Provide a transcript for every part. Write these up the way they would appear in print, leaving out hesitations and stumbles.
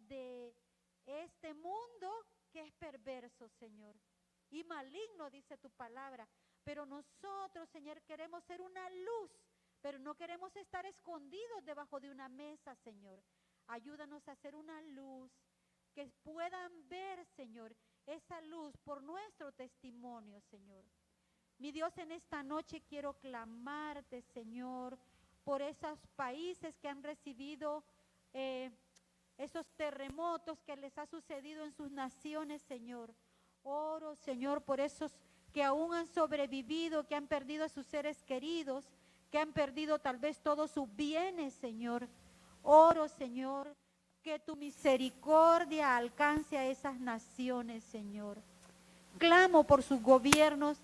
de este mundo que es perverso, Señor, y maligno, dice tu palabra. Pero nosotros, Señor, queremos ser una luz, pero no queremos estar escondidos debajo de una mesa, Señor. Ayúdanos a ser una luz, que puedan ver, Señor, esa luz por nuestro testimonio, Señor. Mi Dios, en esta noche quiero clamarte, Señor, por esos países que han recibido esos terremotos que les ha sucedido en sus naciones, Señor. Oro, Señor, por esos que aún han sobrevivido, que han perdido a sus seres queridos, que han perdido tal vez todos sus bienes, Señor. Oro, Señor, que tu misericordia alcance a esas naciones, Señor. Clamo por sus gobiernos,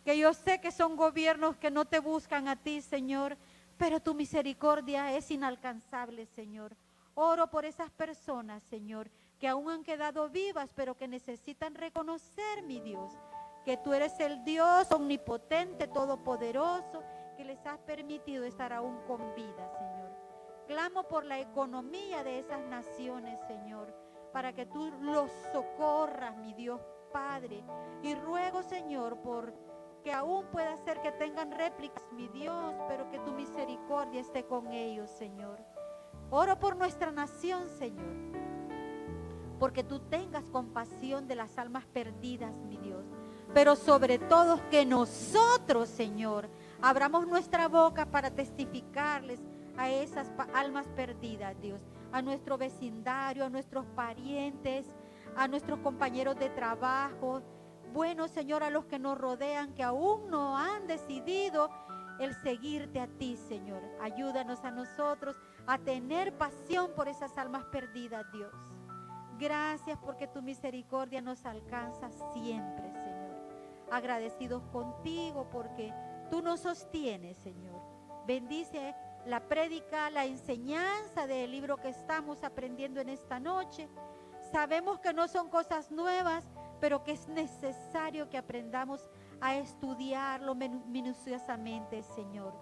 que yo sé que son gobiernos que no te buscan a ti, Señor, pero tu misericordia es inalcanzable, Señor. Oro por esas personas, Señor, que aún han quedado vivas, pero que necesitan reconocer, mi Dios, que tú eres el Dios omnipotente, todopoderoso, que les has permitido estar aún con vida, Señor. Clamo por la economía de esas naciones, Señor, para que tú los socorras, mi Dios Padre. Y ruego, Señor, por que aún pueda ser que tengan réplicas, mi Dios, pero que tu misericordia esté con ellos, Señor. Oro por nuestra nación, Señor, porque tú tengas compasión de las almas perdidas, mi Dios. Pero sobre todo que nosotros, Señor, abramos nuestra boca para testificarles a esas almas perdidas, Dios, a nuestro vecindario, a nuestros parientes, a nuestros compañeros de trabajo. Bueno, Señor, a los que nos rodean, que aún no han decidido el seguirte a ti, Señor. Ayúdanos a nosotros a tener pasión por esas almas perdidas, Dios. Gracias porque tu misericordia nos alcanza siempre, Señor. Agradecidos contigo porque tú nos sostienes, Señor. Bendice la prédica, la enseñanza del libro que estamos aprendiendo en esta noche. Sabemos que no son cosas nuevas, pero que es necesario que aprendamos a estudiarlo minuciosamente, Señor.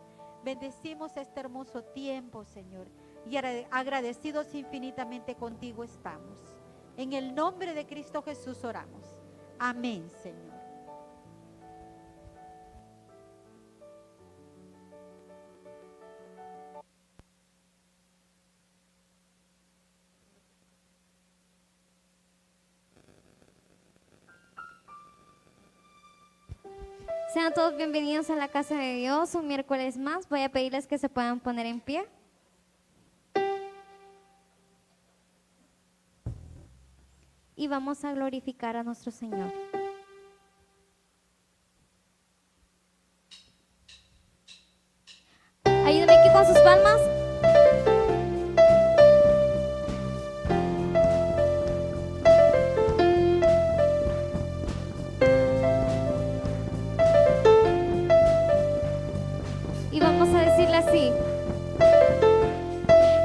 Bendecimos este hermoso tiempo, Señor, y agradecidos infinitamente contigo estamos. En el nombre de Cristo Jesús oramos. Amén, Señor. Sean todos bienvenidos a la casa de Dios, un miércoles más. Voy a pedirles que se puedan poner en pie. Y vamos a glorificar a nuestro Señor. Ayúdenme aquí con sus palmas. Y vamos a decirle así.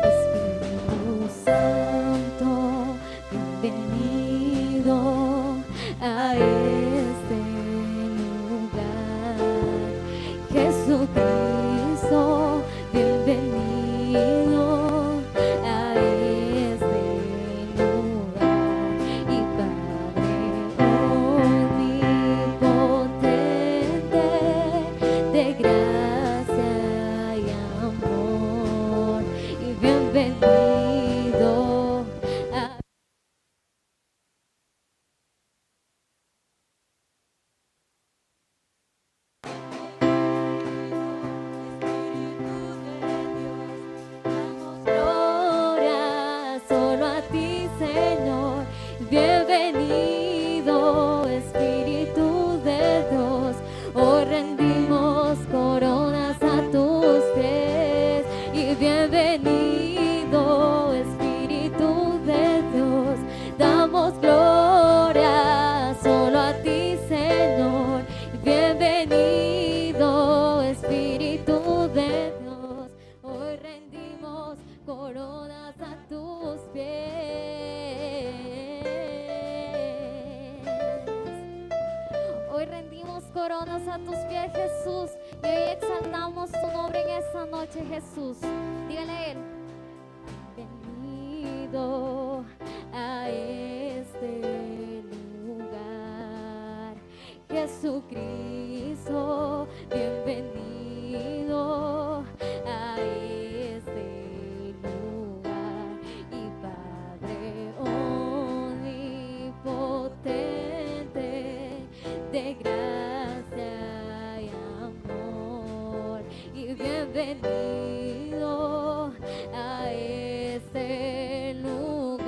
Espíritu Santo, bienvenido a este lugar. Jesucristo, bienvenido a este lugar. Y Padre omnipotente, de gracia y amor, y bienvenido a gloria solo a ti, Señor. Bienvenido, Espíritu de Dios. Hoy rendimos coronas a tus pies. Y bienvenido, Espíritu de Dios. Damos gloria solo a ti, Señor. Bienvenido, Espíritu de Dios. Hoy rendimos coronas a tus pies. Hoy rendimos coronas a tus pies, Jesús. Y hoy exaltamos tu nombre en esta noche, Jesús. Dígale a Él. Bienvenido a este lugar. Jesucristo, bienvenido a este lugar. Y Padre omnipotente, de gracia y amor, y bienvenido a este lugar.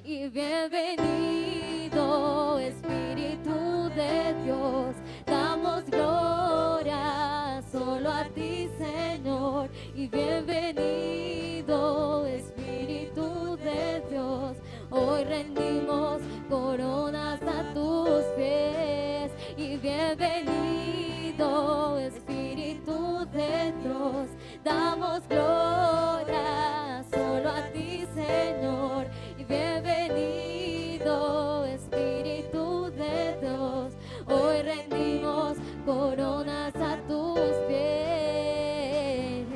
Y bienvenido Espíritu de Dios, damos gloria solo a ti, Señor. Y bienvenido Espíritu de Dios, hoy rendimos coronas a tus pies. Y bienvenido Espíritu de Dios, damos gloria solo a ti, Señor. Y bienvenido Espíritu de Dios, hoy rendimos coronas a tus pies.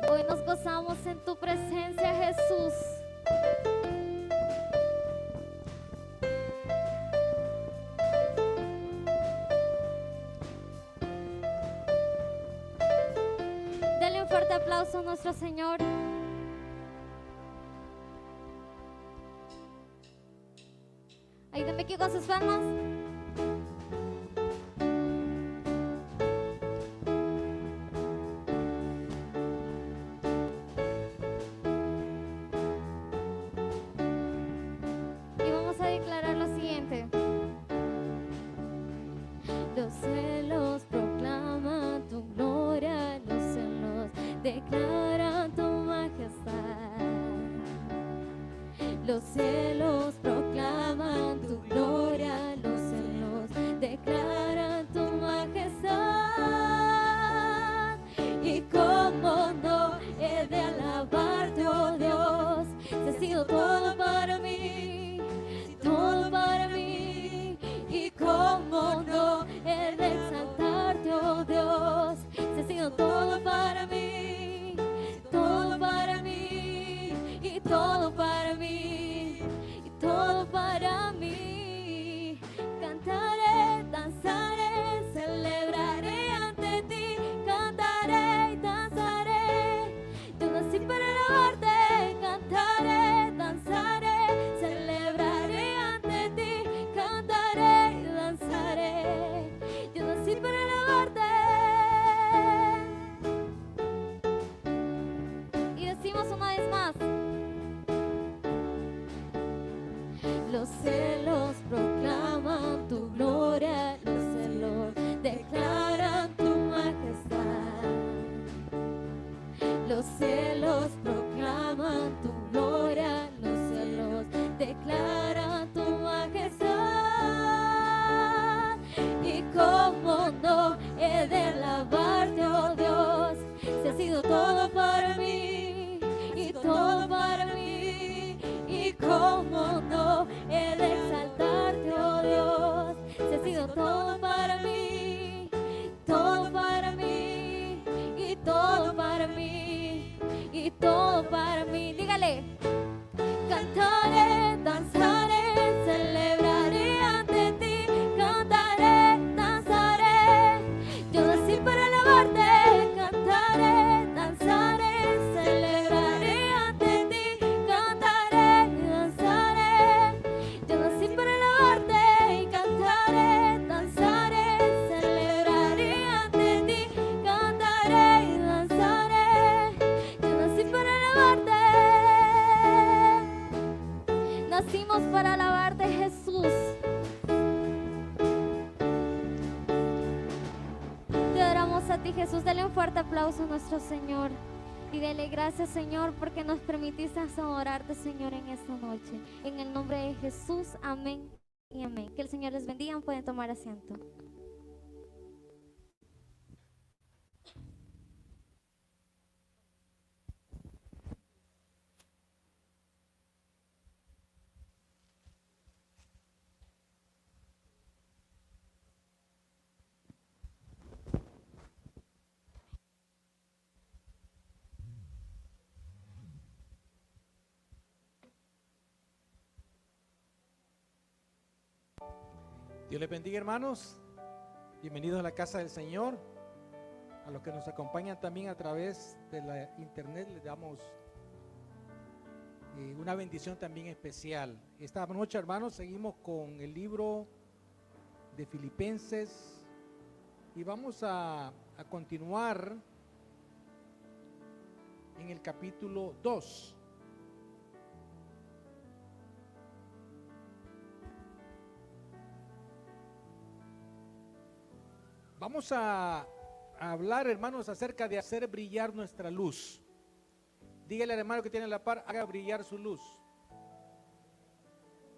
Hoy nos gozamos en tu presencia, Jesús. Dale un fuerte aplauso a nuestro Señor. Ayúdame aquí con sus palmas. Y vamos a declarar lo siguiente. Los cielos proclaman tu gloria, los cielos declaran tu majestad. Los cielos proclaman tu gloria, los cielos declaran tu majestad. Y cómo no he de alabarte, oh Dios, si has sido todo para mí, todo para mí. Y cómo no he de exaltarte, oh Dios, si has sido todo para mí, todo para mí, y todo para mí, y todo para mí. Cantaré, danzaré, celebraré ante ti, cantaré y danzaré. Yo nací para alabarte, cantaré, danzaré, celebraré ante ti, cantaré y danzaré. Yo nací para alabarte. Y decimos una vez más. Los cielos proclaman tu gloria, los cielos declaran tu majestad. Los cielos proclaman tu gloria, los cielos declaran tu majestad. Y cómo no he de alabarte, oh Dios, si has sido todo para mí, y todo para mí. Y cómo no he de exaltarte, oh Dios, si has sido todo para mí, todo para mí, y todo para mí, y todo para mí. Dígale. Cantaré, danzaré, celebraré ante ti, cantaré, danzaré. Yo nací para alabarte, cantaré, danzaré, celebraré ante ti, cantaré y danzaré. Yo nací para alabarte y cantaré, danzaré, celebraré ante ti, cantaré y danzaré. Yo nací para alabarte. Nacimos para alabarte, Jesús. Te adoramos a ti, Jesús. Dale un fuerte aplauso a nuestro Señor. Y dale gracias, Señor, porque nos permitiste adorarte, Señor, en esta noche. En el nombre de Jesús, amén y amén. Que el Señor les bendiga. Pueden tomar asiento. Dios les bendiga, hermanos. Bienvenidos a la casa del Señor. A los que nos acompañan también a través de la internet, les damos una bendición también especial. Esta noche, hermanos, seguimos con el libro de Filipenses y vamos a continuar en el capítulo 2. Vamos a hablar, hermanos, acerca de hacer brillar nuestra luz. Dígale al hermano que tiene a la par, haga brillar su luz.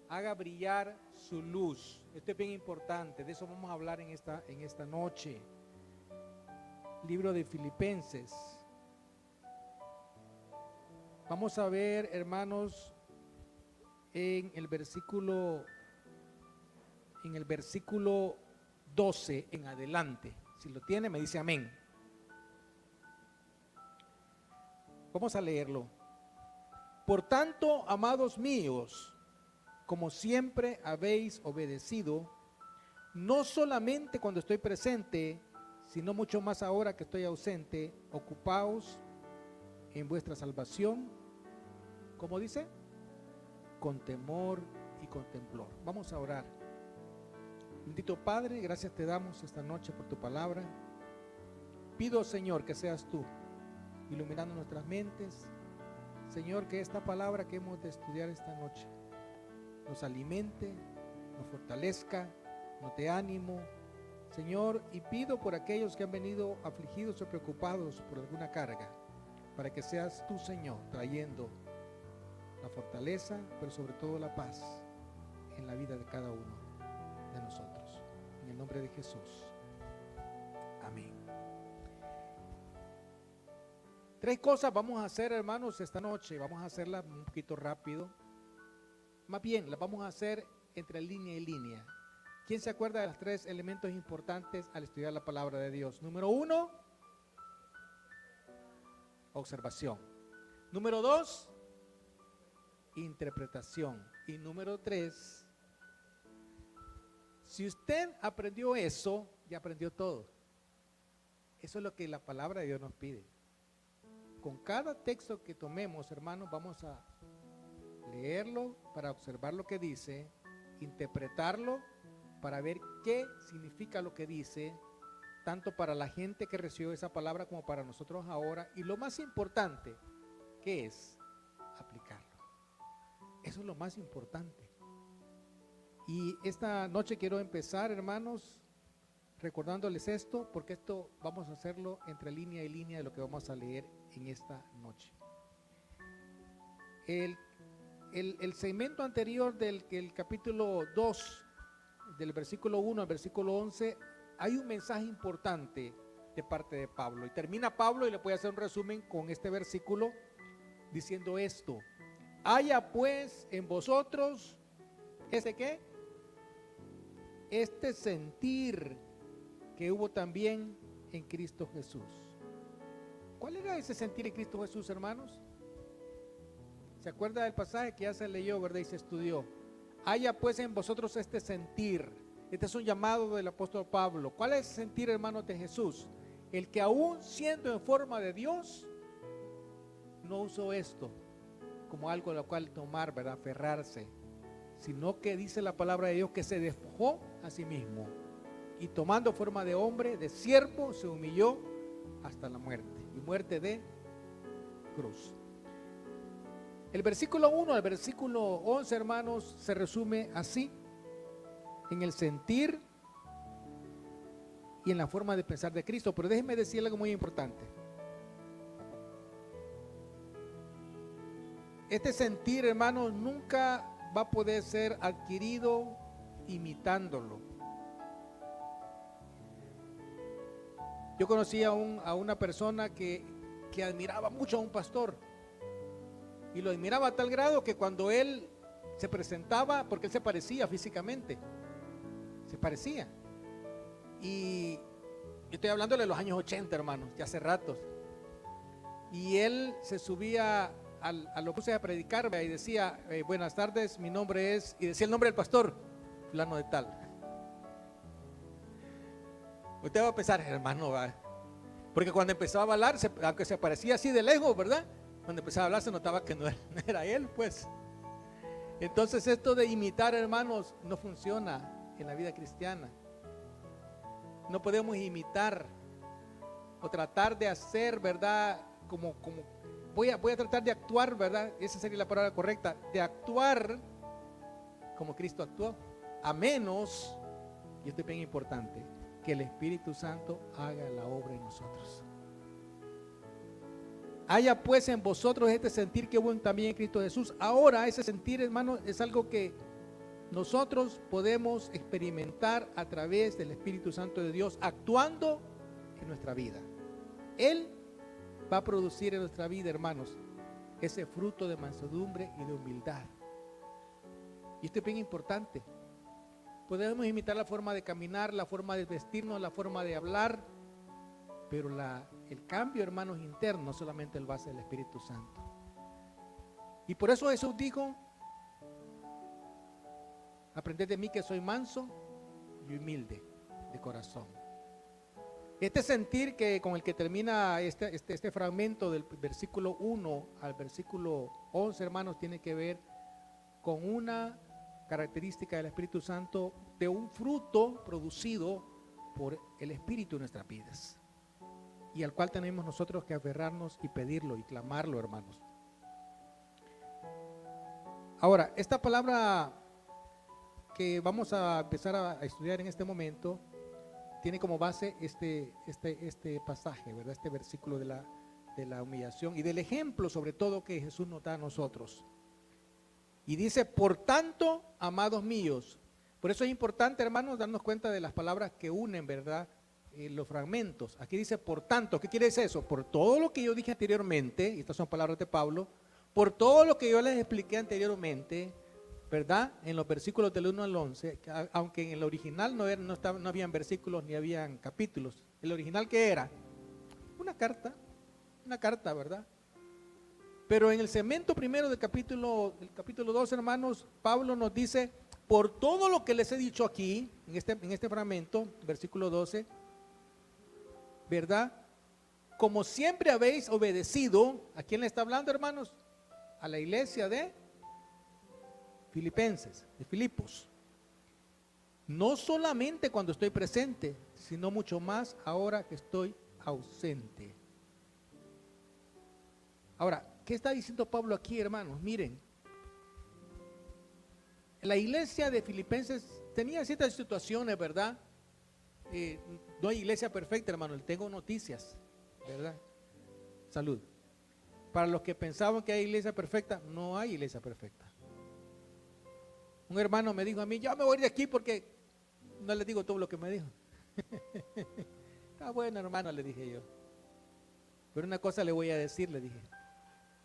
Haga brillar su luz. Esto es bien importante, de eso vamos a hablar en esta noche. Libro de Filipenses. Vamos a ver, hermanos, en el versículo 12 en adelante. Si lo tiene, me dice amén. Vamos a leerlo. Por tanto, amados míos, como siempre habéis obedecido, no solamente cuando estoy presente, sino mucho más ahora que estoy ausente, ocupaos en vuestra salvación, ¿cómo dice? Con temor y con temblor. Vamos a orar. Bendito Padre, gracias te damos esta noche por tu palabra. Pido, Señor, que seas tú iluminando nuestras mentes. Señor, que esta palabra que hemos de estudiar esta noche nos alimente, nos fortalezca, nos dé ánimo. Señor, y pido por aquellos que han venido afligidos o preocupados por alguna carga, para que seas tú, Señor, trayendo la fortaleza, pero sobre todo la paz en la vida de cada uno de nosotros. En el nombre de Jesús. Amén. 3 cosas vamos a hacer, hermanos, esta noche. Vamos a hacerlas un poquito rápido. Más bien, las vamos a hacer entre línea y línea. ¿Quién se acuerda de los 3 elementos importantes al estudiar la palabra de Dios? Número 1, observación. Número 2, interpretación. Y número 3, si usted aprendió eso, ya aprendió todo. Eso es lo que la palabra de Dios nos pide. Con cada texto que tomemos, hermanos, vamos a leerlo para observar lo que dice, interpretarlo para ver qué significa lo que dice, tanto para la gente que recibió esa palabra como para nosotros ahora. Y lo más importante, ¿qué es? Aplicarlo. Eso es lo más importante. Y esta noche quiero empezar, hermanos, recordándoles esto, porque esto vamos a hacerlo entre línea y línea de lo que vamos a leer en esta noche. El segmento anterior del capítulo 2, del versículo 1 al versículo 11, hay un mensaje importante de parte de Pablo. Y termina Pablo, y le voy a hacer un resumen con este versículo, diciendo esto: haya pues en vosotros, ¿este qué? Este sentir que hubo también en Cristo Jesús. ¿Cuál era ese sentir en Cristo Jesús, hermanos? ¿Se acuerda del pasaje que ya se leyó, verdad, y se estudió? Haya pues en vosotros este sentir. Este es un llamado del apóstol Pablo. ¿Cuál es el sentir, hermanos, de Jesús? El que aún siendo en forma de Dios, no usó esto como algo a lo cual tomar, ¿verdad?, aferrarse, sino que dice la palabra de Dios que se despojó a sí mismo y tomando forma de hombre, de siervo, se humilló hasta la muerte, y muerte de cruz. El versículo 1 al versículo 11, hermanos, se resume así: en el sentir y en la forma de pensar de Cristo. Pero déjenme decir algo muy importante. Este sentir, hermanos, nunca va a poder ser adquirido imitándolo. Yo conocí a una persona que admiraba mucho a un pastor, y lo admiraba a tal grado que cuando él se presentaba, porque él se parecía físicamente, se parecía, y yo estoy hablando de los años 80, hermanos, ya hace ratos, y él se subía a lo puse a predicar y decía, buenas tardes, mi nombre es, y decía el nombre del pastor, fulano de tal. Usted va a pensar, hermano, va. Porque cuando empezó a hablar, aunque se parecía así de lejos, ¿verdad? Cuando empezaba a hablar se notaba que no era él, pues. Entonces esto de imitar, hermanos, no funciona en la vida cristiana. No podemos imitar o tratar de hacer, ¿verdad? Como voy a tratar de actuar, ¿verdad? Esa sería la palabra correcta, de actuar como Cristo actuó, a menos, y esto es bien importante, que el Espíritu Santo haga la obra en nosotros. Haya pues en vosotros este sentir que hubo también en Cristo Jesús. Ahora ese sentir, hermano, es algo que nosotros podemos experimentar a través del Espíritu Santo de Dios actuando en nuestra vida. Él va a producir en nuestra vida, hermanos, ese fruto de mansedumbre y de humildad. Y esto es bien importante. Podemos imitar la forma de caminar, la forma de vestirnos, la forma de hablar, pero el cambio, hermanos, interno solamente el base del Espíritu Santo. Y por eso Jesús dijo: aprended de mí que soy manso y humilde de corazón. Este sentir con el que termina este fragmento del versículo 1 al versículo 11, hermanos, tiene que ver con una característica del Espíritu Santo, de un fruto producido por el Espíritu en nuestras vidas, y al cual tenemos nosotros que aferrarnos y pedirlo y clamarlo, hermanos. Ahora, esta palabra que vamos a empezar a estudiar en este momento tiene como base este pasaje, ¿verdad? Este versículo de la humillación y del ejemplo, sobre todo, que Jesús nos da a nosotros. Y dice: por tanto, amados míos. Por eso es importante, hermanos, darnos cuenta de las palabras que unen, ¿verdad? Los fragmentos. Aquí dice: por tanto. ¿Qué quiere decir eso? Por todo lo que yo dije anteriormente, y estas son palabras de Pablo, por todo lo que yo les expliqué anteriormente, ¿verdad? En los versículos del 1 al 11, aunque en el original no habían versículos ni habían capítulos. ¿El original qué era? Una carta, ¿verdad? Pero en el segmento primero del capítulo 2, hermanos, Pablo nos dice: por todo lo que les he dicho aquí, en este fragmento, versículo 12, ¿verdad? Como siempre habéis obedecido. ¿A quién le está hablando, hermanos? A la iglesia de Filipenses, de Filipos. No solamente cuando estoy presente, sino mucho más ahora que estoy ausente. Ahora, ¿qué está diciendo Pablo aquí, hermanos? Miren, la iglesia de Filipenses tenía ciertas situaciones, ¿verdad? No hay iglesia perfecta, hermano. Tengo noticias, ¿verdad? Salud. Para los que pensaban que hay iglesia perfecta, no hay iglesia perfecta. Un hermano me dijo a mí: ya me voy de aquí porque no les digo todo lo que me dijo. Está bueno, hermano, le dije yo. Pero una cosa le voy a decir, le dije: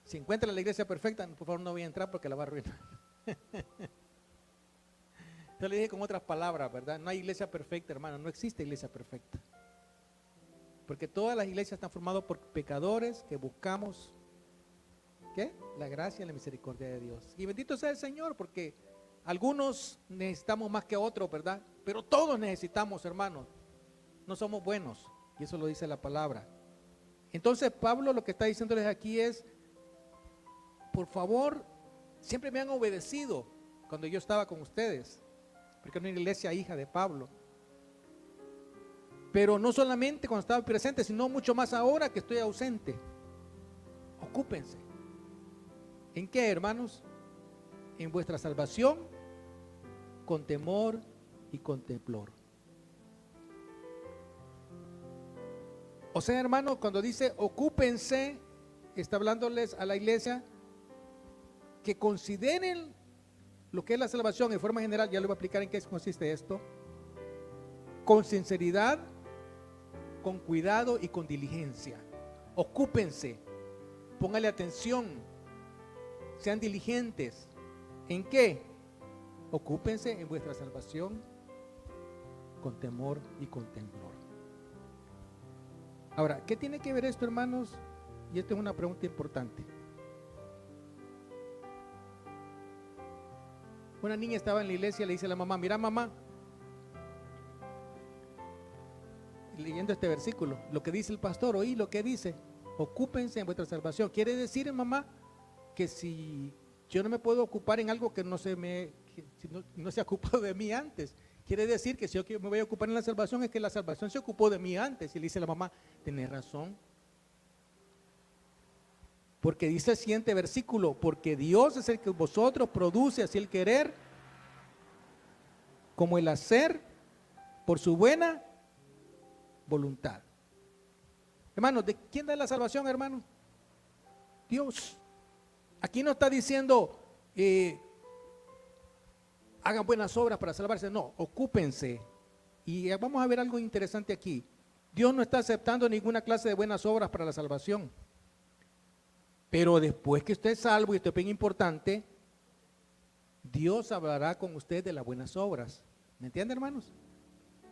si encuentra la iglesia perfecta, por favor no voy a entrar porque la va a arruinar. Yo le dije con otras palabras, ¿verdad? No hay iglesia perfecta, hermano, no existe iglesia perfecta. Porque todas las iglesias están formadas por pecadores que buscamos, ¿qué? La gracia y la misericordia de Dios. Y bendito sea el Señor, porque algunos necesitamos más que otros, ¿verdad? Pero todos necesitamos, hermanos. No somos buenos, y eso lo dice la palabra. Entonces Pablo lo que está diciéndoles aquí es: por favor, siempre me han obedecido cuando yo estaba con ustedes, porque era una iglesia hija de Pablo. Pero no solamente cuando estaba presente, sino mucho más ahora que estoy ausente. Ocúpense. ¿En qué, hermanos? En vuestra salvación, con temor y con temblor. O sea, hermanos, cuando dice ocúpense, está hablándoles a la iglesia que consideren lo que es la salvación en forma general. Ya les voy a explicar en qué consiste esto. Con sinceridad, con cuidado y con diligencia. Ocúpense, póngale atención, sean diligentes. ¿En qué? Ocúpense en vuestra salvación con temor y con temblor. Ahora, ¿qué tiene que ver esto, hermanos? Y esta es una pregunta importante. Una niña estaba en la iglesia y le dice a la mamá: mira, mamá, leyendo este versículo, lo que dice el pastor, oí lo que dice, ocúpense en vuestra salvación. Quiere decir, mamá, que si yo no me puedo ocupar en algo que no se ha ocupado de mí antes, quiere decir que si yo me voy a ocupar en la salvación, es que la salvación se ocupó de mí antes. Y le dice la mamá, tenés razón. Porque dice el siguiente versículo, porque Dios es el que vosotros produce así el querer como el hacer por su buena voluntad. Hermanos, ¿de quién da la salvación, hermano? Dios. Aquí no está diciendo hagan buenas obras para salvarse, no, ocúpense. Y vamos a ver algo interesante aquí. Dios no está aceptando ninguna clase de buenas obras para la salvación. Pero después que usted es salvo, y esto es bien importante, Dios hablará con usted de las buenas obras. ¿Me entiende, hermanos?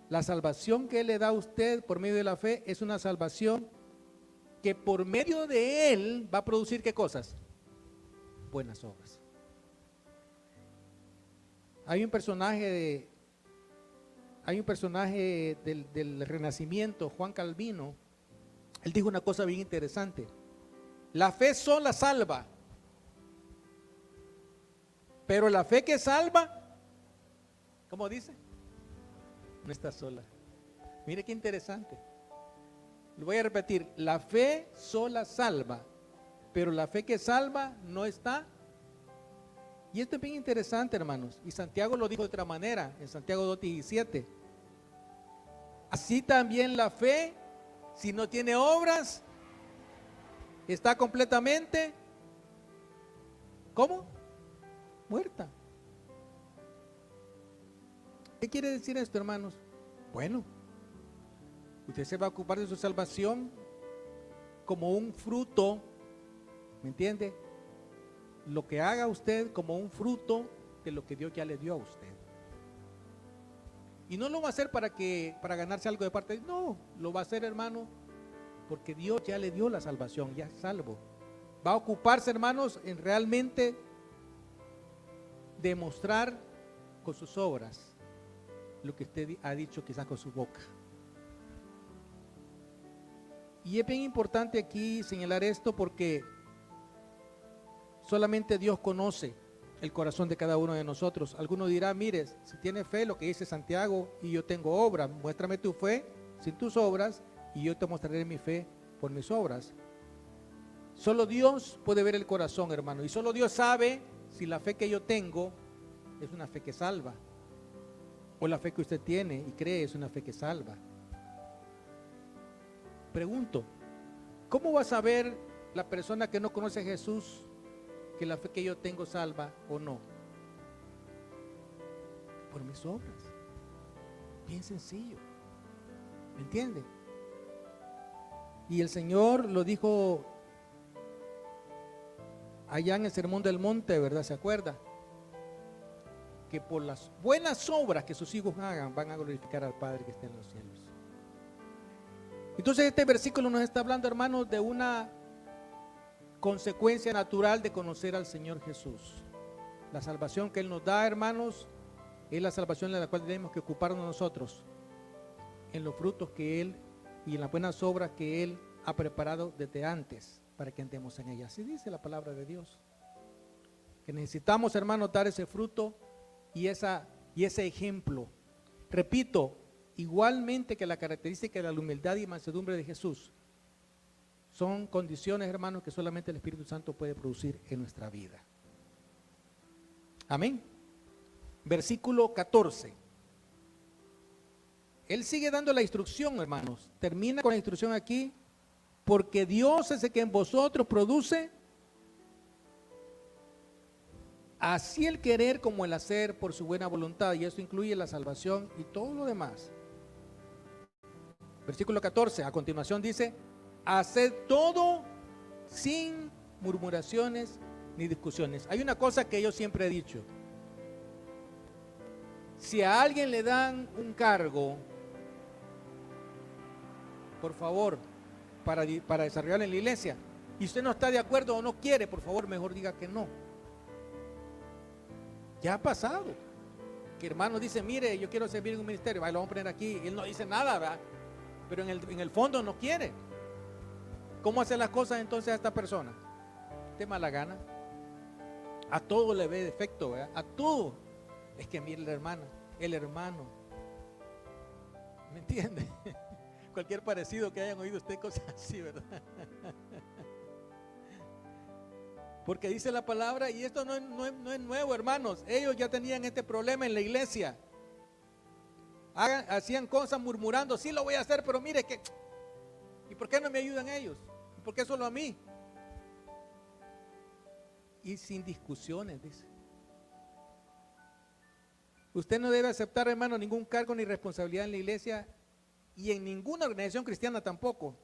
La salvación que Él le da a usted por medio de la fe es una salvación que por medio de Él va a producir ¿qué cosas? Buenas obras. Hay un personaje del Renacimiento, Juan Calvino. Él dijo una cosa bien interesante. La fe sola salva, pero la fe que salva, ¿cómo dice? No está sola. Mire qué interesante. Lo voy a repetir. La fe sola salva, pero la fe que salva no está. Y esto es bien interesante, hermanos. Y Santiago lo dijo de otra manera, en Santiago 2:17. Así también la fe, si no tiene obras, está completamente, ¿cómo? Muerta. ¿Qué quiere decir esto, hermanos? Bueno, usted se va a ocupar de su salvación como un fruto, ¿me entiende? Lo que haga usted como un fruto de lo que Dios ya le dio a usted. Y no lo va a hacer para ganarse algo de parte de Dios, no, lo va a hacer, hermano, porque Dios ya le dio la salvación, ya es salvo. Va a ocuparse, hermanos, en realmente demostrar con sus obras lo que usted ha dicho quizás con su boca. Y es bien importante aquí señalar esto porque solamente Dios conoce el corazón de cada uno de nosotros. Alguno dirá, mire, si tiene fe, lo que dice Santiago, y yo tengo obras, muéstrame tu fe sin tus obras, y yo te mostraré mi fe por mis obras. Solo Dios puede ver el corazón, hermano, y solo Dios sabe si la fe que yo tengo es una fe que salva, o la fe que usted tiene y cree es una fe que salva. Pregunto, ¿cómo va a saber la persona que no conoce a Jesús que la fe que yo tengo salva o no? Por mis obras. Bien sencillo. ¿Me entiende? Y el Señor lo dijo allá en el Sermón del Monte, ¿verdad? ¿Se acuerda? Que por las buenas obras que sus hijos hagan van a glorificar al Padre que está en los cielos. Entonces este versículo nos está hablando, hermanos, de una consecuencia natural de conocer al Señor Jesús. La salvación que Él nos da, hermanos, es la salvación en la cual tenemos que ocuparnos nosotros, en los frutos que Él y en las buenas obras que Él ha preparado desde antes para que andemos en ellas. Así dice la palabra de Dios, que necesitamos, hermanos, dar ese fruto y ese ejemplo. Repito, igualmente que la característica de la humildad y mansedumbre de Jesús son condiciones, hermanos, que solamente el Espíritu Santo puede producir en nuestra vida. Amén. Versículo 14. Él sigue dando la instrucción, hermanos. Termina con la instrucción aquí. Porque Dios es el que en vosotros produce así el querer como el hacer por su buena voluntad. Y eso incluye la salvación y todo lo demás. Versículo 14. A continuación dice: haced todo sin murmuraciones ni discusiones. Hay una cosa que yo siempre he dicho. Si a alguien le dan un cargo, por favor, para desarrollarlo en la iglesia, y usted no está de acuerdo o no quiere, por favor, mejor diga que no. Ya ha pasado que hermanos dicen, mire, yo quiero servir en un ministerio, lo vamos a poner aquí, y él no dice nada, ¿verdad? pero en el fondo no quiere. ¿Cómo hace las cosas entonces a esta persona? De mala gana. A todo le ve defecto, ¿verdad? A todo. Es que mire la hermana, el hermano. ¿Me entiende? Cualquier parecido que hayan oído usted, cosas así, ¿verdad? Porque dice la palabra, y esto no es nuevo, hermanos. Ellos ya tenían este problema en la iglesia. Hacían cosas murmurando, sí lo voy a hacer, pero mire que... ¿Y por qué no me ayudan ellos? ¿Y por qué solo a mí? Y sin discusiones, dice. Usted no debe aceptar, hermano, ningún cargo ni responsabilidad en la iglesia y en ninguna organización cristiana tampoco,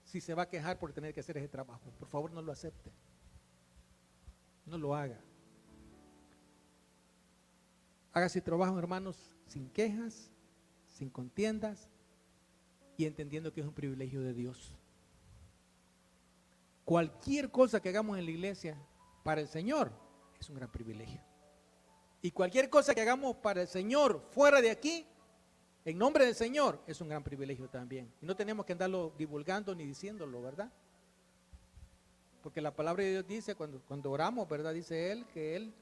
si se va a quejar por tener que hacer ese trabajo. Por favor, no lo acepte. No lo haga. Haga su trabajo, hermanos, sin quejas, sin contiendas y entendiendo que es un privilegio de Dios. Cualquier cosa que hagamos en la iglesia para el Señor es un gran privilegio. Y cualquier cosa que hagamos para el Señor fuera de aquí, en nombre del Señor, es un gran privilegio también. Y no tenemos que andarlo divulgando ni diciéndolo, ¿verdad? Porque la palabra de Dios dice, cuando oramos, ¿verdad? Dice Él que Él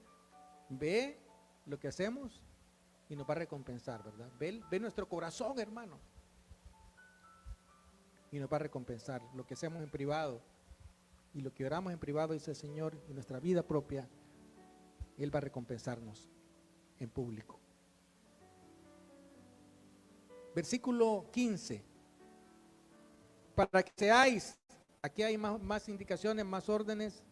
ve lo que hacemos y nos va a recompensar, ¿verdad? Ve nuestro corazón, hermano. Y nos va a recompensar lo que hacemos en privado. Y lo que oramos en privado, dice el Señor, en nuestra vida propia, Él va a recompensarnos en público. Versículo 15. Para que seáis, aquí hay más indicaciones, más órdenes,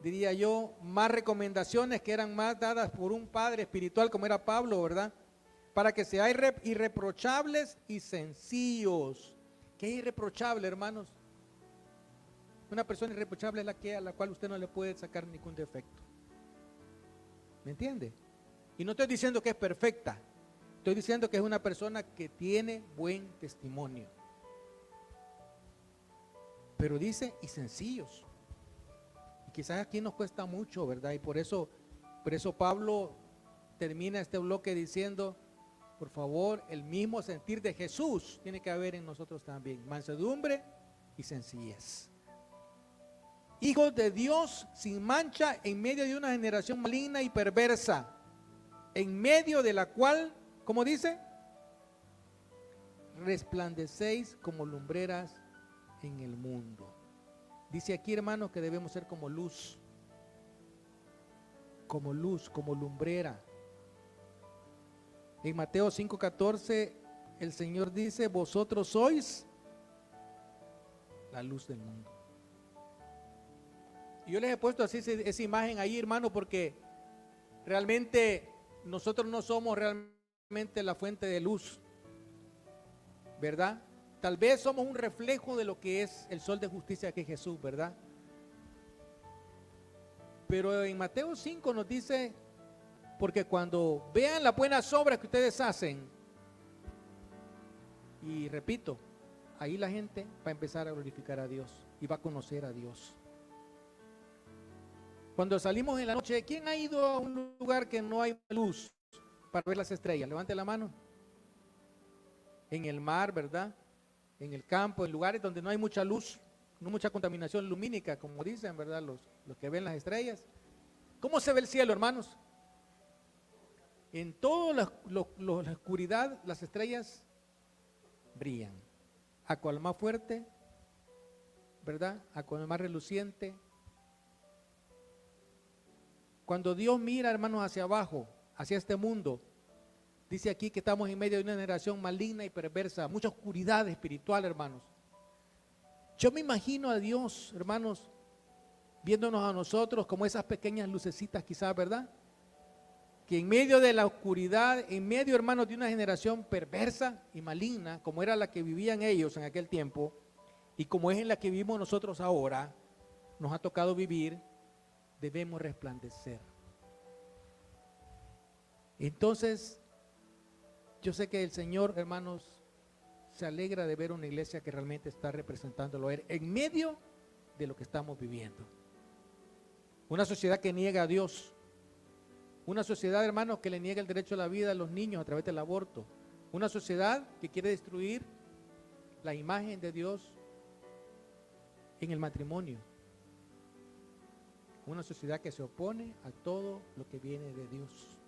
diría yo, más recomendaciones que eran más dadas por un padre espiritual como era Pablo, ¿verdad? Para que seáis irreprochables y sencillos. ¿Qué es irreprochable, hermanos? Una persona irreprochable es a la cual usted no le puede sacar ningún defecto. ¿Me entiende? Y no estoy diciendo que es perfecta. Estoy diciendo que es una persona que tiene buen testimonio. Pero dice, y sencillos. Y quizás aquí nos cuesta mucho, ¿verdad? Y por eso Pablo termina este bloque diciendo, por favor, el mismo sentir de Jesús tiene que haber en nosotros también. Mansedumbre y sencillez. Hijos de Dios sin mancha en medio de una generación maligna y perversa, en medio de la cual, ¿cómo dice? Resplandecéis como lumbreras en el mundo. Dice aquí, hermanos, que debemos ser como luz, como lumbrera. En Mateo 5:14 el Señor dice, vosotros sois la luz del mundo. Y yo les he puesto así esa imagen ahí, hermano, porque realmente nosotros no somos realmente la fuente de luz, ¿verdad? Tal vez somos un reflejo de lo que es el sol de justicia que es Jesús, ¿verdad? Pero en Mateo 5 nos dice, porque cuando vean las buenas obras que ustedes hacen, y repito, ahí la gente va a empezar a glorificar a Dios y va a conocer a Dios. Cuando salimos en la noche, ¿quién ha ido a un lugar que no hay luz para ver las estrellas? Levante la mano. En el mar, ¿verdad? En el campo, en lugares donde no hay mucha luz, no mucha contaminación lumínica, como dicen, ¿verdad? Los que ven las estrellas. ¿Cómo se ve el cielo, hermanos? En toda la oscuridad, las estrellas brillan. A cual más fuerte, ¿verdad? A cual más reluciente. Cuando Dios mira, hermanos, hacia abajo, hacia este mundo, dice aquí que estamos en medio de una generación maligna y perversa, mucha oscuridad espiritual, hermanos. Yo me imagino a Dios, hermanos, viéndonos a nosotros como esas pequeñas lucecitas quizás, ¿verdad? Que en medio de la oscuridad, en medio, hermanos, de una generación perversa y maligna, como era la que vivían ellos en aquel tiempo, y como es en la que vivimos nosotros ahora, nos ha tocado vivir, debemos resplandecer. Entonces, yo sé que el Señor, hermanos, se alegra de ver una iglesia que realmente está representándolo a Él en medio de lo que estamos viviendo. Una sociedad que niega a Dios. Una sociedad, hermanos, que le niega el derecho a la vida a los niños a través del aborto. Una sociedad que quiere destruir la imagen de Dios en el matrimonio. Una sociedad que se opone a todo lo que viene de Dios.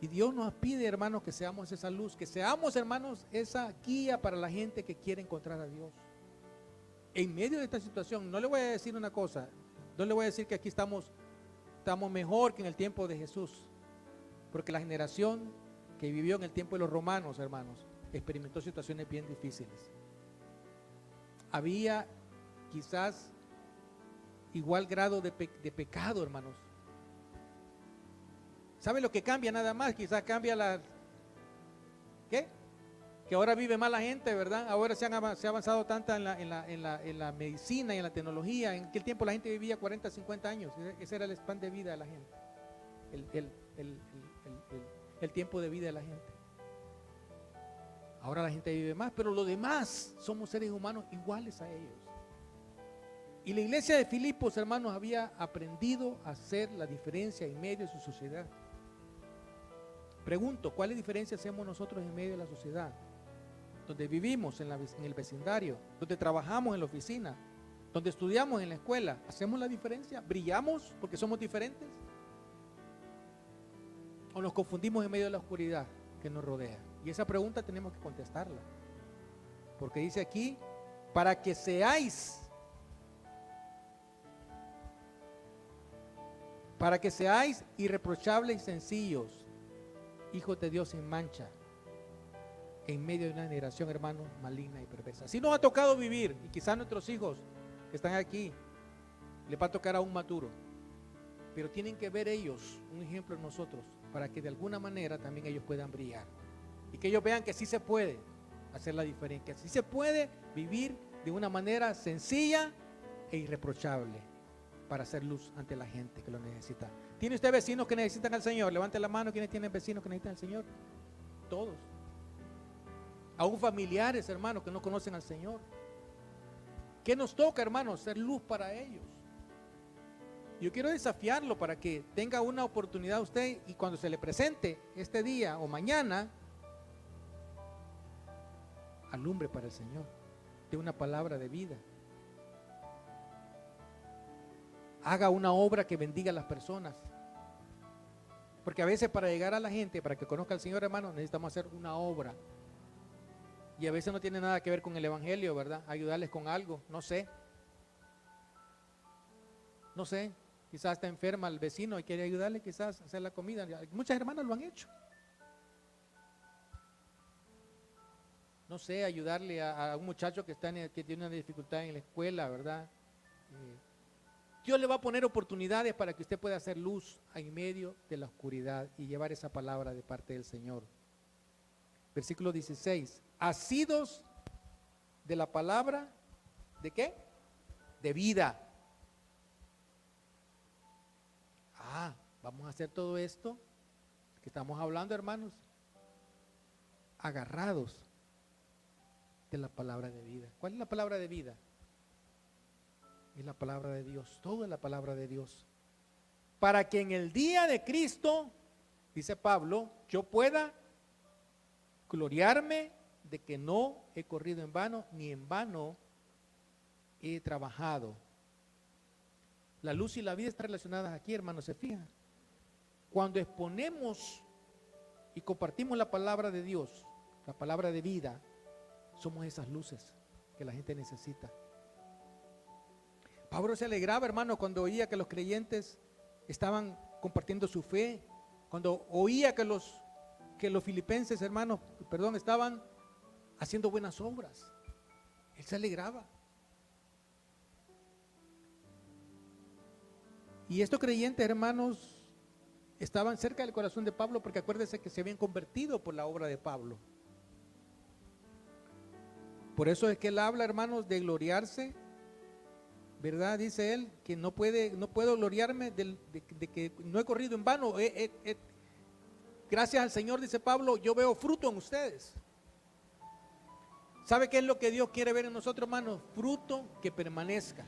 Y Dios nos pide, hermanos, que seamos esa luz, que seamos, hermanos, esa guía para la gente que quiere encontrar a Dios. En medio de esta situación, no le voy a decir una cosa, no le voy a decir que aquí estamos mejor que en el tiempo de Jesús, porque la generación que vivió en el tiempo de los romanos, hermanos, experimentó situaciones bien difíciles. Había quizás igual grado de pecado, hermanos. ¿Sabe lo que cambia nada más? Quizás cambia ¿qué? Que ahora vive más la gente, ¿verdad? Ahora se ha avanzado tanto en la medicina y en la tecnología. En aquel tiempo la gente vivía 40, 50 años. Ese era el span de vida de la gente. El tiempo de vida de la gente. Ahora la gente vive más, pero los demás somos seres humanos iguales a ellos. Y la iglesia de Filipos, hermanos, había aprendido a hacer la diferencia en medio de su sociedad. Pregunto, ¿cuál diferencia hacemos nosotros en medio de la sociedad? Donde vivimos, en el vecindario, donde trabajamos en la oficina, donde estudiamos en la escuela. ¿Hacemos la diferencia? ¿Brillamos porque somos diferentes? ¿O nos confundimos en medio de la oscuridad que nos rodea? Y esa pregunta tenemos que contestarla. Porque dice aquí, para que seáis irreprochables y sencillos, hijos de Dios sin mancha, en medio de una generación, hermanos, maligna y perversa. Si nos ha tocado vivir, y quizás nuestros hijos que están aquí, les va a tocar aún más duro, pero tienen que ver ellos un ejemplo en nosotros, para que de alguna manera también ellos puedan brillar, y que ellos vean que sí se puede hacer la diferencia, que sí se puede vivir de una manera sencilla e irreprochable, para hacer luz ante la gente que lo necesita. ¿Tiene usted vecinos que necesitan al Señor? Levante la mano. ¿Quiénes tienen vecinos que necesitan al Señor? Todos. Aún familiares, hermanos, que no conocen al Señor. ¿Qué nos toca, hermanos? Ser luz para ellos. Yo quiero desafiarlo para que tenga una oportunidad usted, y cuando se le presente este día o mañana, alumbre para el Señor, de una palabra de vida. Haga una obra que bendiga a las personas. Porque a veces para llegar a la gente, para que conozca al Señor, hermano, necesitamos hacer una obra. Y a veces no tiene nada que ver con el evangelio, ¿verdad? Ayudarles con algo, no sé. No sé, quizás está enferma el vecino y quiere ayudarle quizás a hacer la comida. Muchas hermanas lo han hecho. No sé, ayudarle a un muchacho que tiene una dificultad en la escuela, ¿verdad? Dios le va a poner oportunidades para que usted pueda hacer luz en medio de la oscuridad y llevar esa palabra de parte del Señor. Versículo 16. Asidos de la palabra, ¿de qué? De vida. Vamos a hacer todo esto que estamos hablando, hermanos, agarrados de la palabra de vida. ¿Cuál es la palabra de vida? Es la palabra de Dios, todo es la palabra de Dios. Para que en el día de Cristo, dice Pablo, yo pueda gloriarme de que no he corrido en vano, ni en vano he trabajado. La luz y la vida están relacionadas aquí, hermanos, se fijan. Cuando exponemos y compartimos la palabra de Dios, la palabra de vida, somos esas luces que la gente necesita. Pablo se alegraba, hermano, cuando oía que los creyentes estaban compartiendo su fe, cuando oía que los filipenses, hermanos, estaban haciendo buenas obras. Él se alegraba. Y estos creyentes, hermanos, estaban cerca del corazón de Pablo, porque acuérdense que se habían convertido por la obra de Pablo. Por eso es que él habla, hermanos, de gloriarse, ¿verdad? Dice él que no puedo gloriarme de que no he corrido en vano. Gracias al Señor, dice Pablo, yo veo fruto en ustedes. ¿Sabe qué es lo que Dios quiere ver en nosotros, hermanos? Fruto que permanezca.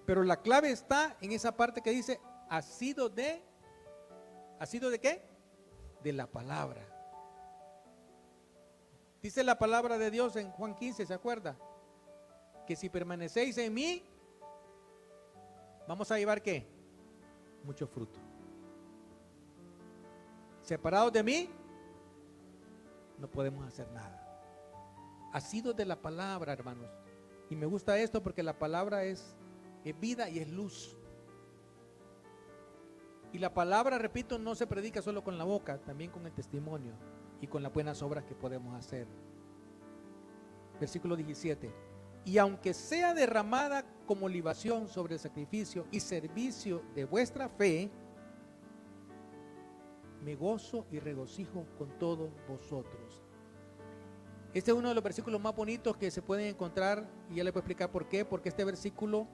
Pero la clave está en esa parte que dice, ¿ha sido de qué? De la palabra. Dice la palabra de Dios en Juan 15, ¿se acuerda? Que si permanecéis en mí, vamos a llevar ¿qué? Mucho fruto. Separados de mí, no podemos hacer nada. Asidos de la palabra, hermanos. Y me gusta esto porque la palabra es vida y es luz. Y la palabra, repito, no se predica solo con la boca, también con el testimonio y con las buenas obras que podemos hacer. Versículo 17. Y aunque sea derramada como libación sobre el sacrificio y servicio de vuestra fe, me gozo y regocijo con todos vosotros. Este es uno de los versículos más bonitos que se pueden encontrar, y ya les voy a explicar por qué. Porque este versículo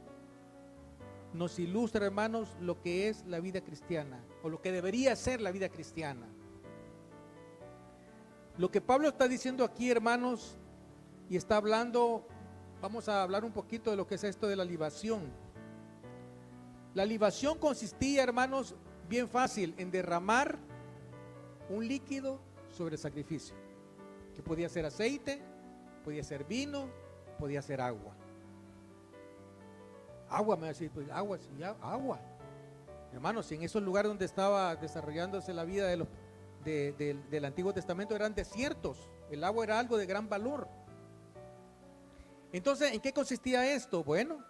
nos ilustra, hermanos, lo que es la vida cristiana, o lo que debería ser la vida cristiana. Lo que Pablo está diciendo aquí, hermanos, y está hablando, vamos a hablar un poquito de lo que es esto de la libación. La libación consistía, hermanos, bien fácil, en derramar un líquido sobre el sacrificio, que podía ser aceite, podía ser vino, podía ser agua. Agua, me va a decir, pues agua, sí, agua. Hermanos, si en esos lugares donde estaba desarrollándose la vida del Antiguo Testamento eran desiertos, el agua era algo de gran valor. Entonces, ¿en qué consistía esto? Bueno,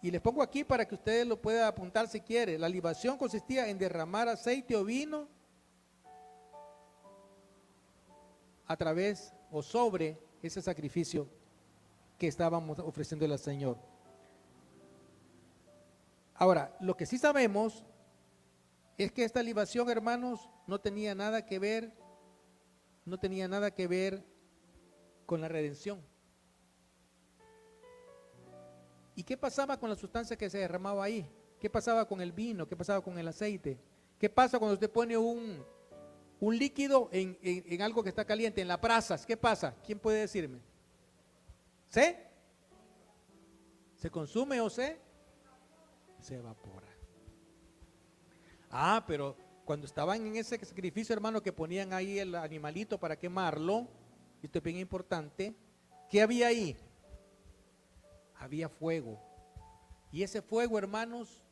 y les pongo aquí para que ustedes lo puedan apuntar si quiere. La libación consistía en derramar aceite o vino a través o sobre ese sacrificio que estábamos ofreciéndole al Señor. Ahora, lo que sí sabemos es que esta libación, hermanos, no tenía nada que ver con la redención. ¿Y qué pasaba con la sustancia que se derramaba ahí? ¿Qué pasaba con el vino? ¿Qué pasaba con el aceite? ¿Qué pasa cuando usted pone un líquido en algo que está caliente, en las brasas? ¿Qué pasa? ¿Quién puede decirme? ¿Se consume o se evapora? Ah, pero cuando estaban en ese sacrificio, hermano, que ponían ahí el animalito para quemarlo, y esto es bien importante, ¿qué había ahí? Había fuego. Y ese fuego, hermanos,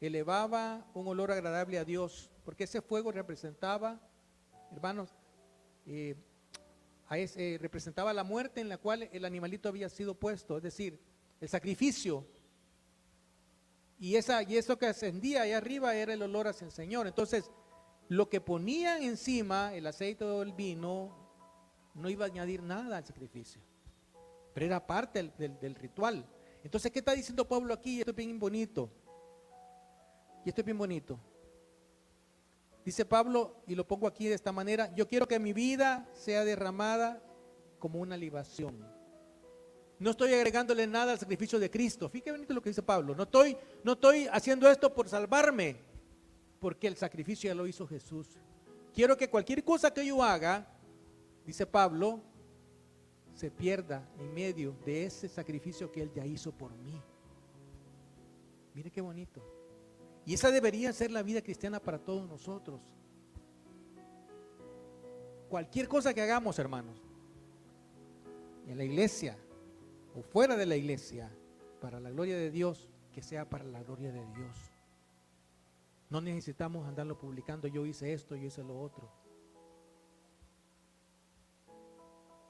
elevaba un olor agradable a Dios, porque ese fuego representaba, hermanos, representaba la muerte en la cual el animalito había sido puesto, es decir, el sacrificio. Y eso que ascendía ahí arriba era el olor hacia el Señor. Entonces, lo que ponían encima, el aceite o el vino, no iba a añadir nada al sacrificio, pero era parte del ritual. Entonces, ¿qué está diciendo Pablo aquí? Esto es bien bonito. Y esto es bien bonito. Dice Pablo, y lo pongo aquí de esta manera: yo quiero que mi vida sea derramada como una libación. No estoy agregándole nada al sacrificio de Cristo. Fíjate bonito lo que dice Pablo. No estoy haciendo esto por salvarme, porque el sacrificio ya lo hizo Jesús. Quiero que cualquier cosa que yo haga, dice Pablo, se pierda en medio de ese sacrificio que Él ya hizo por mí. Mire qué bonito. Y esa debería ser la vida cristiana para todos nosotros. Cualquier cosa que hagamos, hermanos, en la iglesia o fuera de la iglesia, para la gloria de Dios, que sea para la gloria de Dios. No necesitamos andarlo publicando: yo hice esto, yo hice lo otro.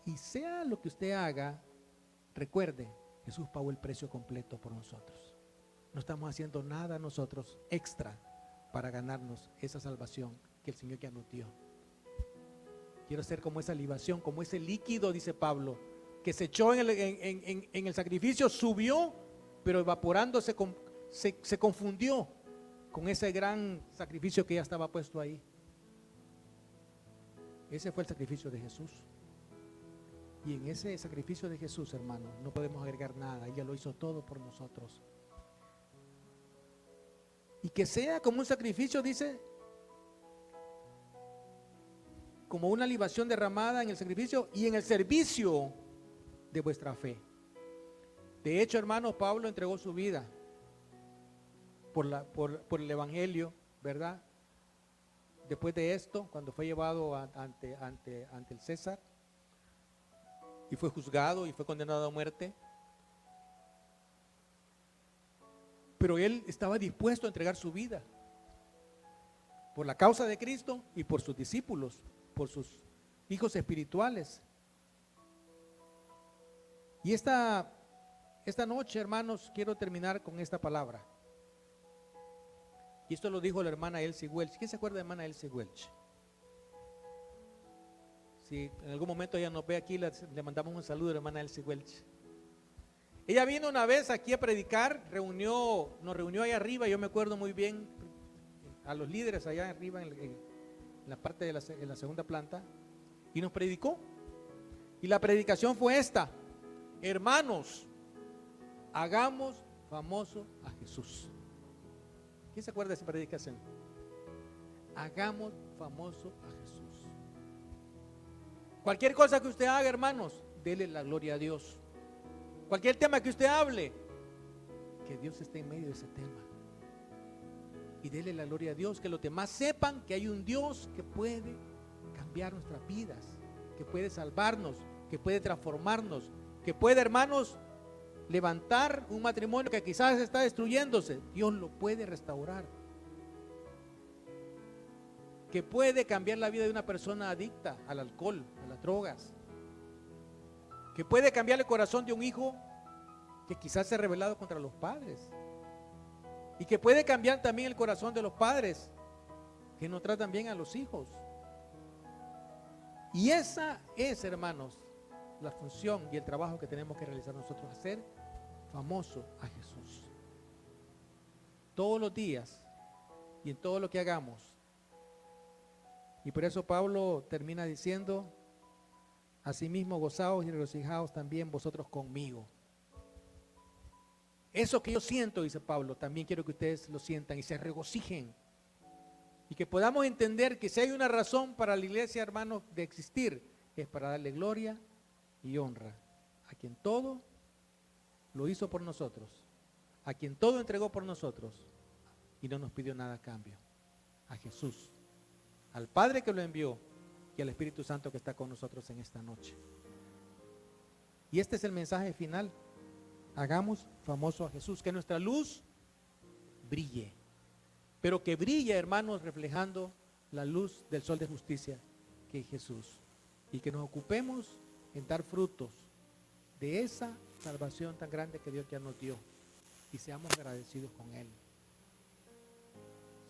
Y sea lo que usted haga, recuerde, Jesús pagó el precio completo por nosotros. No estamos haciendo nada nosotros extra para ganarnos esa salvación que el Señor ya nos dio. Quiero ser como esa libación, como ese líquido, dice Pablo, que se echó en el sacrificio, subió, pero evaporándose se confundió con ese gran sacrificio que ya estaba puesto ahí. Ese fue el sacrificio de Jesús. Y en ese sacrificio de Jesús, hermano, no podemos agregar nada. Ella lo hizo todo por nosotros. Y que sea como un sacrificio, dice, como una libación derramada en el sacrificio y en el servicio de vuestra fe. De hecho, hermano, Pablo entregó su vida por el Evangelio, ¿verdad? después de esto, cuando fue llevado ante el César y fue juzgado y fue condenado a muerte. Pero él estaba dispuesto a entregar su vida por la causa de Cristo y por sus discípulos, por sus hijos espirituales. Y esta noche, hermanos, quiero terminar con esta palabra. Y esto lo dijo la hermana Elsie Welch. ¿Quién se acuerda de la hermana Elsie Welch? Si en algún momento ella nos ve aquí, le mandamos un saludo a la hermana Elsie Welch. Ella vino una vez aquí a predicar, nos reunió ahí arriba, yo me acuerdo muy bien, a los líderes allá arriba en la parte en la segunda planta, y nos predicó. Y la predicación fue esta: hermanos, hagamos famoso a Jesús. ¿Quién se acuerda de esa predicación? Hagamos famoso a Jesús. Cualquier cosa que usted haga, hermanos, dele la gloria a Dios. Cualquier tema que usted hable, que Dios esté en medio de ese tema. Y dele la gloria a Dios, que los demás sepan que hay un Dios que puede cambiar nuestras vidas, que puede salvarnos, que puede transformarnos, que puede, hermanos, levantar un matrimonio que quizás está destruyéndose. Dios lo puede restaurar. Que puede cambiar la vida de una persona adicta al alcohol, a las drogas. Que puede cambiar el corazón de un hijo que quizás se ha rebelado contra los padres. Y que puede cambiar también el corazón de los padres que no tratan bien a los hijos. Y esa es, hermanos, la función y el trabajo que tenemos que realizar nosotros: hacer famoso a Jesús. Todos los días y en todo lo que hagamos. Y por eso Pablo termina diciendo: asimismo gozaos y regocijaos también vosotros conmigo. Eso que yo siento, dice Pablo, también quiero que ustedes lo sientan y se regocijen. Y que podamos entender que si hay una razón para la iglesia, hermanos, de existir, es para darle gloria y honra a quien todo lo hizo por nosotros, a quien todo entregó por nosotros y no nos pidió nada a cambio: a Jesús, al Padre que lo envió y al Espíritu Santo que está con nosotros en esta noche. Y este es el mensaje final: hagamos famoso a Jesús, que nuestra luz brille, pero que brille, hermanos, reflejando la luz del sol de justicia que es Jesús, y que nos ocupemos en dar frutos de esa salvación tan grande que Dios ya nos dio, y seamos agradecidos con Él.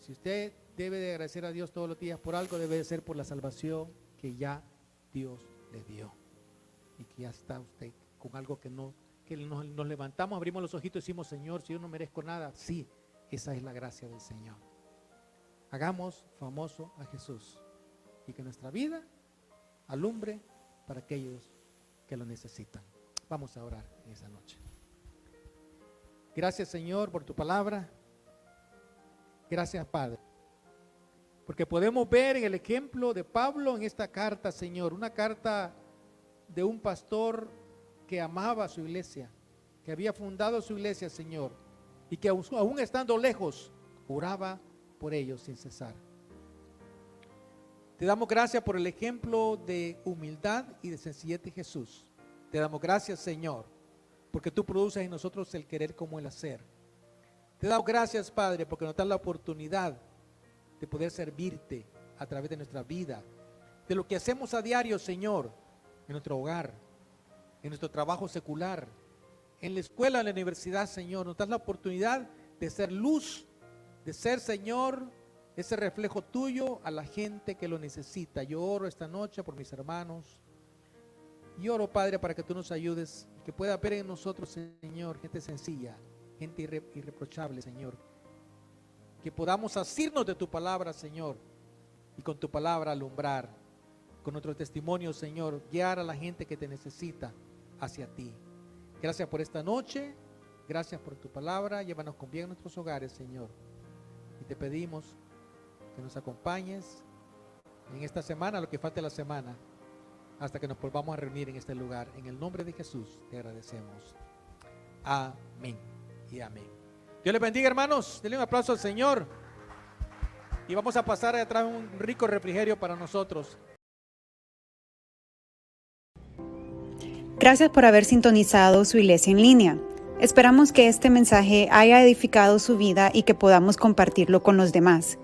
Si usted debe de agradecer a Dios todos los días por algo, debe de ser por la salvación que ya Dios le dio, y que ya está usted con algo que nos levantamos, abrimos los ojitos y decimos: Señor, si yo no merezco nada. Sí, esa es la gracia del Señor. Hagamos famoso a Jesús y que nuestra vida alumbre para aquellos que lo necesitan. Vamos a orar en esa noche. Gracias, Señor, por tu palabra. Gracias, Padre, porque podemos ver en el ejemplo de Pablo en esta carta, Señor, una carta de un pastor que amaba a su iglesia, que había fundado su iglesia, Señor, y que aún estando lejos, oraba por ellos sin cesar. Te damos gracias por el ejemplo de humildad y de sencillez de Jesús. Te damos gracias, Señor, porque tú produces en nosotros el querer como el hacer. Te damos gracias, Padre, porque nos das la oportunidad de poder servirte a través de nuestra vida, de lo que hacemos a diario, Señor, en nuestro hogar, en nuestro trabajo secular, en la escuela, en la universidad, Señor. Nos das la oportunidad de ser luz, de ser, Señor, ese reflejo tuyo a la gente que lo necesita. Yo oro esta noche por mis hermanos. Y oro, Padre, para que tú nos ayudes, que pueda haber en nosotros, Señor, gente sencilla, gente irreprochable, Señor. Que podamos asirnos de tu palabra, Señor, y con tu palabra alumbrar, con nuestro testimonio, Señor, guiar a la gente que te necesita hacia ti. Gracias por esta noche, gracias por tu palabra. Llévanos con bien a nuestros hogares, Señor, y te pedimos que nos acompañes en esta semana, lo que falte la semana, hasta que nos volvamos a reunir en este lugar. En el nombre de Jesús te agradecemos. Amén y amén. Dios les bendiga, hermanos. Denle un aplauso al Señor. Y vamos a pasar a traer un rico refrigerio para nosotros. Gracias por haber sintonizado su iglesia en línea. Esperamos que este mensaje haya edificado su vida y que podamos compartirlo con los demás.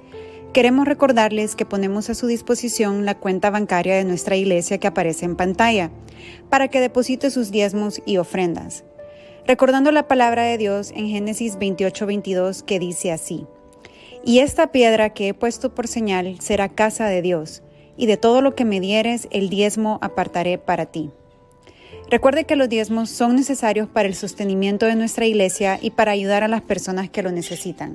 Queremos recordarles que ponemos a su disposición la cuenta bancaria de nuestra iglesia que aparece en pantalla, para que deposite sus diezmos y ofrendas. Recordando la palabra de Dios en Génesis 28:22, que dice así: «Y esta piedra que he puesto por señal será casa de Dios, y de todo lo que me dieres el diezmo apartaré para ti». Recuerde que los diezmos son necesarios para el sostenimiento de nuestra iglesia y para ayudar a las personas que lo necesitan.